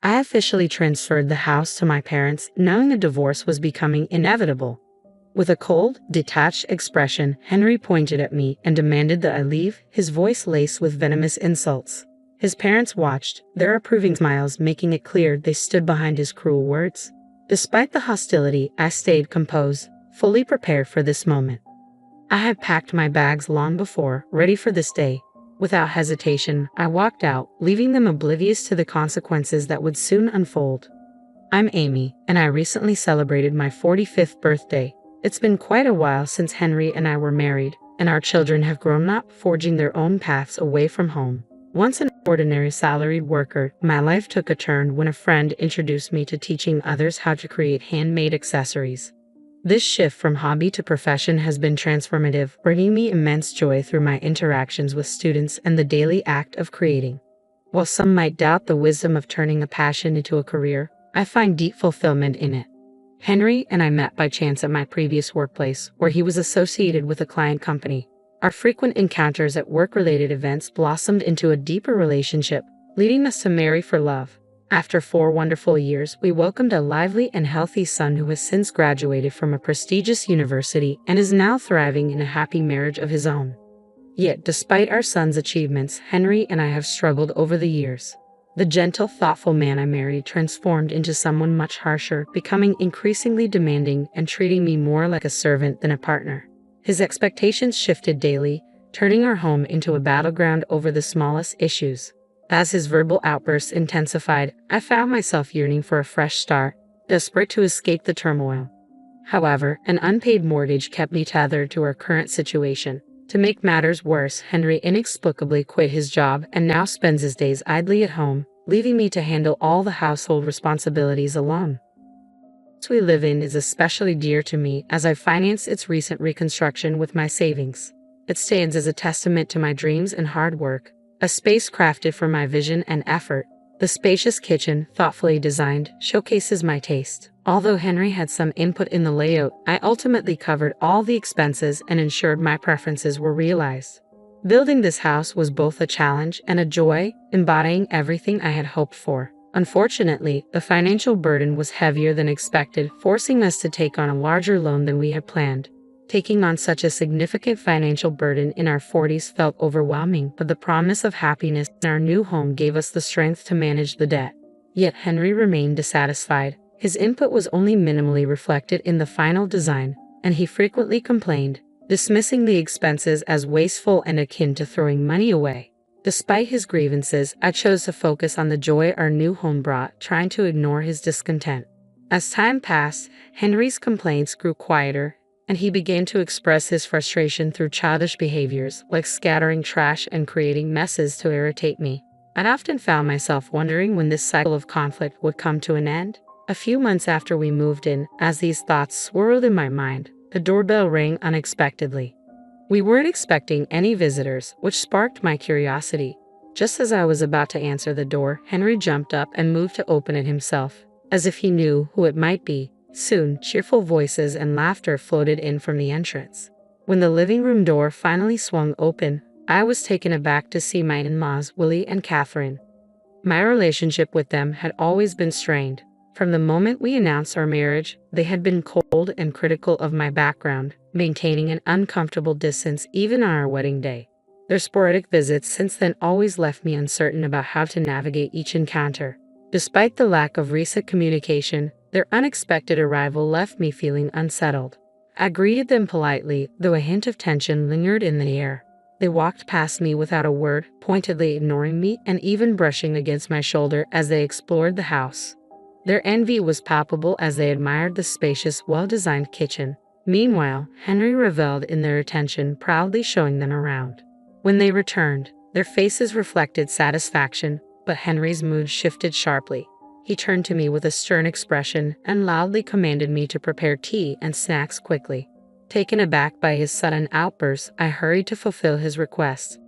I officially transferred the house to my parents, knowing a divorce was becoming inevitable. With a cold, detached expression, Henry pointed at me and demanded that I leave, his voice laced with venomous insults. His parents watched, their approving smiles making it clear they stood behind his cruel words. Despite the hostility, I stayed composed, fully prepared for this moment. I had packed my bags long before, ready for this day. Without hesitation, I walked out, leaving them oblivious to the consequences that would soon unfold. I'm Amy, and I recently celebrated my 45th birthday. It's been quite a while since Henry and I were married, and our children have grown up, forging their own paths away from home. Once an ordinary salaried worker, my life took a turn when a friend introduced me to teaching others how to create handmade accessories. This shift from hobby to profession has been transformative, bringing me immense joy through my interactions with students and the daily act of creating. While some might doubt the wisdom of turning a passion into a career, I find deep fulfillment in it. Henry and I met by chance at my previous workplace, where he was associated with a client company. Our frequent encounters at work-related events blossomed into a deeper relationship, leading us to marry for love. After 4 wonderful years, we welcomed a lively and healthy son who has since graduated from a prestigious university and is now thriving in a happy marriage of his own. Yet, despite our son's achievements, Henry and I have struggled over the years. The gentle, thoughtful man I married transformed into someone much harsher, becoming increasingly demanding and treating me more like a servant than a partner. His expectations shifted daily, turning our home into a battleground over the smallest issues. As his verbal outbursts intensified, I found myself yearning for a fresh start, desperate to escape the turmoil. However, an unpaid mortgage kept me tethered to our current situation. To make matters worse, Henry inexplicably quit his job and now spends his days idly at home, leaving me to handle all the household responsibilities alone. The house we live in is especially dear to me as I financed its recent reconstruction with my savings. It stands as a testament to my dreams and hard work, a space crafted for my vision and effort. The spacious kitchen, thoughtfully designed, showcases my taste. Although Henry had some input in the layout, I ultimately covered all the expenses and ensured my preferences were realized. Building this house was both a challenge and a joy, embodying everything I had hoped for. Unfortunately, the financial burden was heavier than expected, forcing us to take on a larger loan than we had planned. Taking on such a significant financial burden in our 40s felt overwhelming, but the promise of happiness in our new home gave us the strength to manage the debt. Yet Henry remained dissatisfied. His input was only minimally reflected in the final design, and he frequently complained, dismissing the expenses as wasteful and akin to throwing money away. Despite his grievances, I chose to focus on the joy our new home brought, trying to ignore his discontent. As time passed, Henry's complaints grew quieter, and he began to express his frustration through childish behaviors, like scattering trash and creating messes to irritate me. I'd often found myself wondering when this cycle of conflict would come to an end. A few months after we moved in, as these thoughts swirled in my mind, the doorbell rang unexpectedly. We weren't expecting any visitors, which sparked my curiosity. Just as I was about to answer the door, Henry jumped up and moved to open it himself, as if he knew who it might be. Soon, cheerful voices and laughter floated in from the entrance. When the living room door finally swung open, I was taken aback to see my in-laws, Willie and Catherine. My relationship with them had always been strained. From the moment we announced our marriage, they had been cold and critical of my background, maintaining an uncomfortable distance even on our wedding day. Their sporadic visits since then always left me uncertain about how to navigate each encounter. Despite the lack of recent communication, their unexpected arrival left me feeling unsettled. I greeted them politely, though a hint of tension lingered in the air. They walked past me without a word, pointedly ignoring me and even brushing against my shoulder as they explored the house. Their envy was palpable as they admired the spacious, well-designed kitchen. Meanwhile, Henry reveled in their attention, proudly showing them around. When they returned, their faces reflected satisfaction, but Henry's mood shifted sharply. He turned to me with a stern expression and loudly commanded me to prepare tea and snacks quickly. Taken aback by his sudden outburst, I hurried to fulfill his request,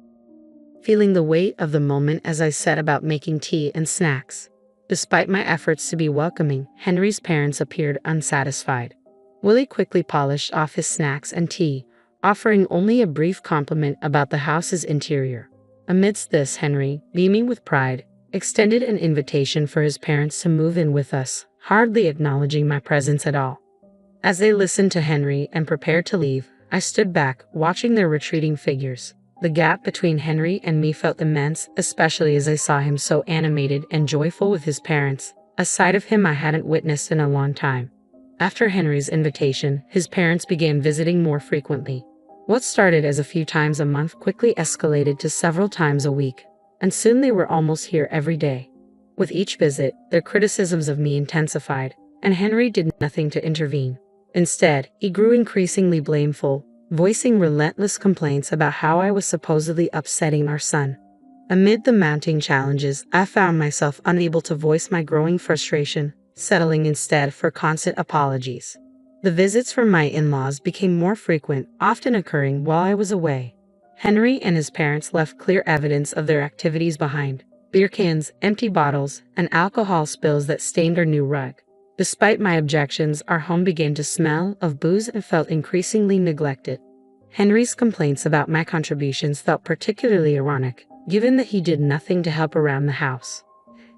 feeling the weight of the moment as I set about making tea and snacks. Despite my efforts to be welcoming, Henry's parents appeared unsatisfied. Willie quickly polished off his snacks and tea, offering only a brief compliment about the house's interior. Amidst this, Henry, beaming with pride, extended an invitation for his parents to move in with us, hardly acknowledging my presence at all. As they listened to Henry and prepared to leave, I stood back, watching their retreating figures. The gap between Henry and me felt immense, especially as I saw him so animated and joyful with his parents, a side of him I hadn't witnessed in a long time. After Henry's invitation, his parents began visiting more frequently. What started as a few times a month quickly escalated to several times a week, and soon they were almost here every day. With each visit, their criticisms of me intensified, and Henry did nothing to intervene. Instead, he grew increasingly blameful, voicing relentless complaints about how I was supposedly upsetting our son. Amid the mounting challenges, I found myself unable to voice my growing frustration, settling instead for constant apologies. The visits from my in-laws became more frequent, often occurring while I was away. Henry and his parents left clear evidence of their activities behind: beer cans, empty bottles, and alcohol spills that stained our new rug. Despite my objections, our home began to smell of booze and felt increasingly neglected. Henry's complaints about my contributions felt particularly ironic, given that he did nothing to help around the house.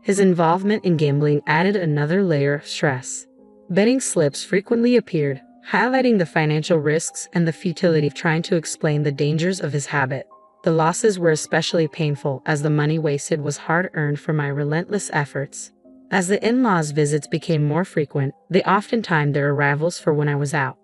His involvement in gambling added another layer of stress. Betting slips frequently appeared, highlighting the financial risks and the futility of trying to explain the dangers of his habit. The losses were especially painful as the money wasted was hard-earned from my relentless efforts. As the in-laws' visits became more frequent, they often timed their arrivals for when I was out.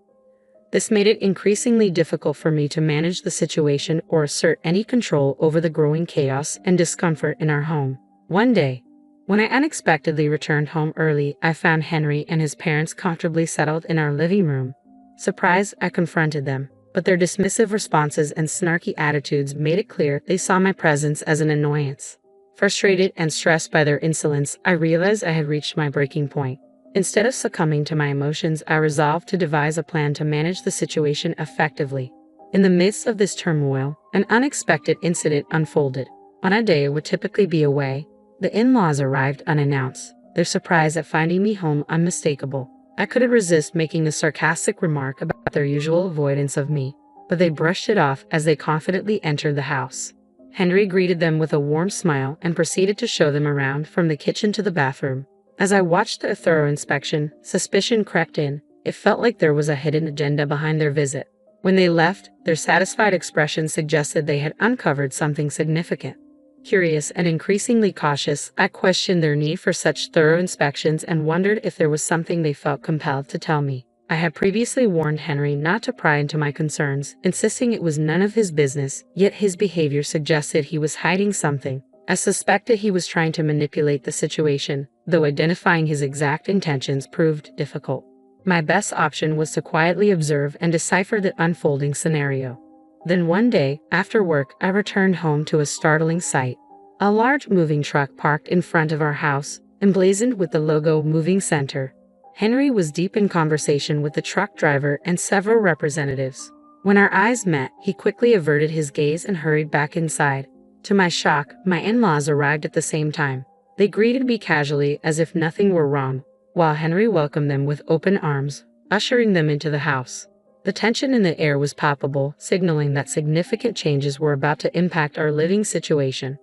This made it increasingly difficult for me to manage the situation or assert any control over the growing chaos and discomfort in our home. One day, when I unexpectedly returned home early, I found Henry and his parents comfortably settled in our living room. Surprised, I confronted them, but their dismissive responses and snarky attitudes made it clear they saw my presence as an annoyance. Frustrated and stressed by their insolence, I realized I had reached my breaking point. Instead of succumbing to my emotions, I resolved to devise a plan to manage the situation effectively. In the midst of this turmoil, an unexpected incident unfolded. On a day I would typically be away, the in-laws arrived unannounced, their surprise at finding me home unmistakable. I couldn't resist making a sarcastic remark about their usual avoidance of me, but they brushed it off as they confidently entered the house. Henry greeted them with a warm smile and proceeded to show them around from the kitchen to the bathroom. As I watched the thorough inspection, suspicion crept in. It felt like there was a hidden agenda behind their visit. When they left, their satisfied expression suggested they had uncovered something significant. Curious and increasingly cautious, I questioned their need for such thorough inspections and wondered if there was something they felt compelled to tell me. I had previously warned Henry not to pry into my concerns, insisting it was none of his business, yet his behavior suggested he was hiding something. I suspected he was trying to manipulate the situation, though identifying his exact intentions proved difficult. My best option was to quietly observe and decipher the unfolding scenario. Then one day, after work, I returned home to a startling sight. A large moving truck parked in front of our house, emblazoned with the logo Moving Center. Henry was deep in conversation with the truck driver and several representatives. When our eyes met, he quickly averted his gaze and hurried back inside. To my shock, my in-laws arrived at the same time. They greeted me casually as if nothing were wrong, while Henry welcomed them with open arms, ushering them into the house. The tension in the air was palpable, signaling that significant changes were about to impact our living situation.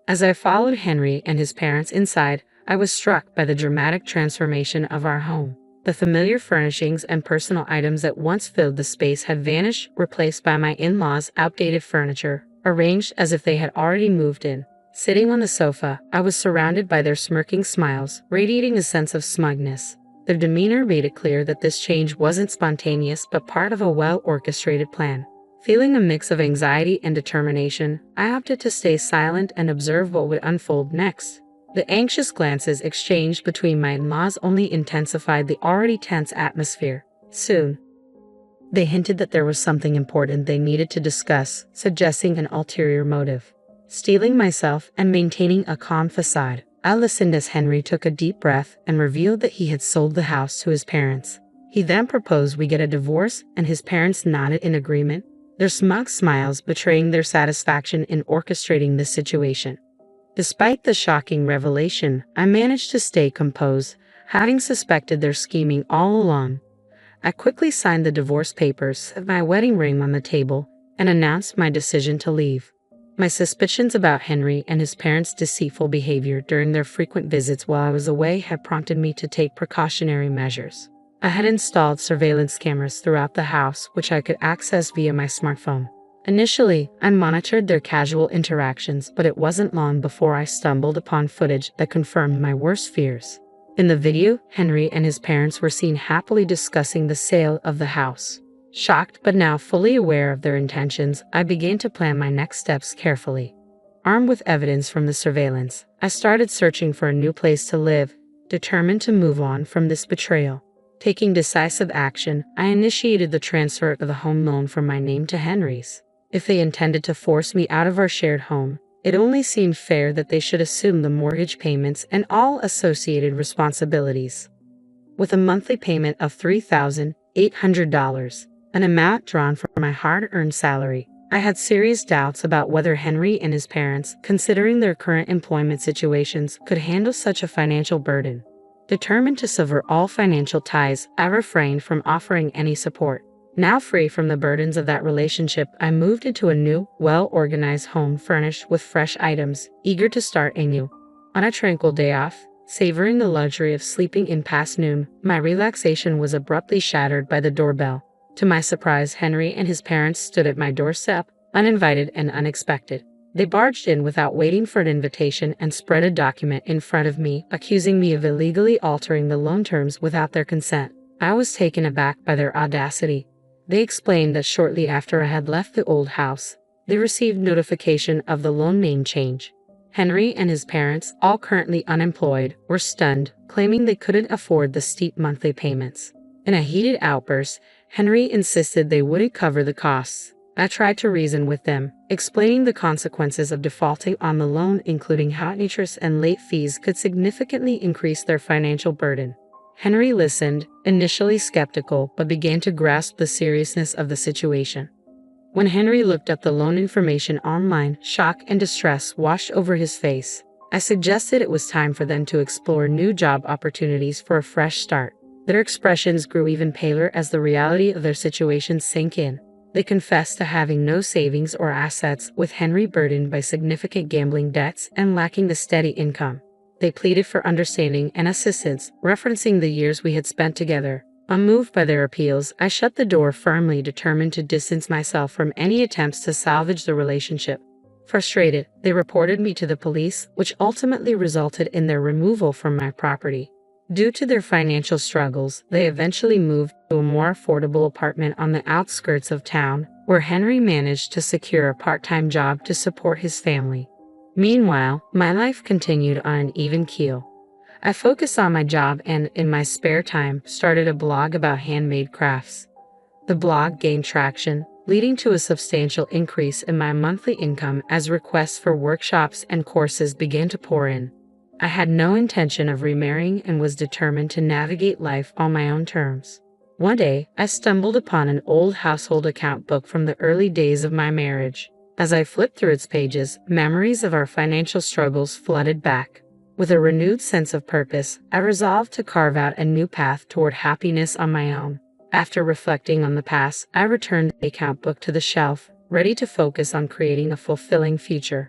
As I followed Henry and his parents inside, I was struck by the dramatic transformation of our home. The familiar furnishings and personal items that once filled the space had vanished, replaced by my in-laws' outdated furniture, arranged as if they had already moved in. Sitting on the sofa, I was surrounded by their smirking smiles, radiating a sense of smugness. Their demeanor made it clear that this change wasn't spontaneous but part of a well-orchestrated plan. Feeling a mix of anxiety and determination, I opted to stay silent and observe what would unfold next. The anxious glances exchanged between my in-laws only intensified the already tense atmosphere. Soon, they hinted that there was something important they needed to discuss, suggesting an ulterior motive. Steeling myself and maintaining a calm facade, I listened as Henry took a deep breath and revealed that he had sold the house to his parents. He then proposed we get a divorce, and his parents nodded in agreement, their smug smiles betraying their satisfaction in orchestrating this situation. Despite the shocking revelation, I managed to stay composed, having suspected their scheming all along. I quickly signed the divorce papers, set my wedding ring on the table, and announced my decision to leave. My suspicions about Henry and his parents' deceitful behavior during their frequent visits while I was away had prompted me to take precautionary measures. I had installed surveillance cameras throughout the house, which I could access via my smartphone. Initially, I monitored their casual interactions, but it wasn't long before I stumbled upon footage that confirmed my worst fears. In the video, Henry and his parents were seen happily discussing the sale of the house. Shocked but now fully aware of their intentions, I began to plan my next steps carefully. Armed with evidence from the surveillance, I started searching for a new place to live, determined to move on from this betrayal. Taking decisive action, I initiated the transfer of the home loan from my name to Henry's. If they intended to force me out of our shared home, it only seemed fair that they should assume the mortgage payments and all associated responsibilities. With a monthly payment of $3,800, an amount drawn from my hard-earned salary, I had serious doubts about whether Henry and his parents, considering their current employment situations, could handle such a financial burden. Determined to sever all financial ties, I refrained from offering any support. Now free from the burdens of that relationship, I moved into a new, well-organized home furnished with fresh items, eager to start anew. On a tranquil day off, savoring the luxury of sleeping in past noon, my relaxation was abruptly shattered by the doorbell. To my surprise, Henry and his parents stood at my doorstep, uninvited and unexpected. They barged in without waiting for an invitation and spread a document in front of me, accusing me of illegally altering the loan terms without their consent. I was taken aback by their audacity. They explained that shortly after I had left the old house, they received notification of the loan name change. Henry and his parents, all currently unemployed, were stunned, claiming they couldn't afford the steep monthly payments. In a heated outburst, Henry insisted they wouldn't cover the costs. I tried to reason with them, explaining the consequences of defaulting on the loan, including how interest and late fees could significantly increase their financial burden. Henry listened, initially skeptical, but began to grasp the seriousness of the situation. When Henry looked up the loan information online, shock and distress washed over his face. I suggested it was time for them to explore new job opportunities for a fresh start. Their expressions grew even paler as the reality of their situation sank in. They confessed to having no savings or assets, with Henry burdened by significant gambling debts and lacking the steady income. They pleaded for understanding and assistance, referencing the years we had spent together. Unmoved by their appeals, I shut the door firmly, determined to distance myself from any attempts to salvage the relationship. Frustrated, they reported me to the police, which ultimately resulted in their removal from my property. Due to their financial struggles, they eventually moved to a more affordable apartment on the outskirts of town, where Henry managed to secure a part-time job to support his family. Meanwhile, my life continued on an even keel. I focused on my job and, in my spare time, started a blog about handmade crafts. The blog gained traction, leading to a substantial increase in my monthly income as requests for workshops and courses began to pour in. I had no intention of remarrying and was determined to navigate life on my own terms. One day, I stumbled upon an old household account book from the early days of my marriage. As I flipped through its pages, memories of our financial struggles flooded back. With a renewed sense of purpose, I resolved to carve out a new path toward happiness on my own. After reflecting on the past, I returned the account book to the shelf, ready to focus on creating a fulfilling future.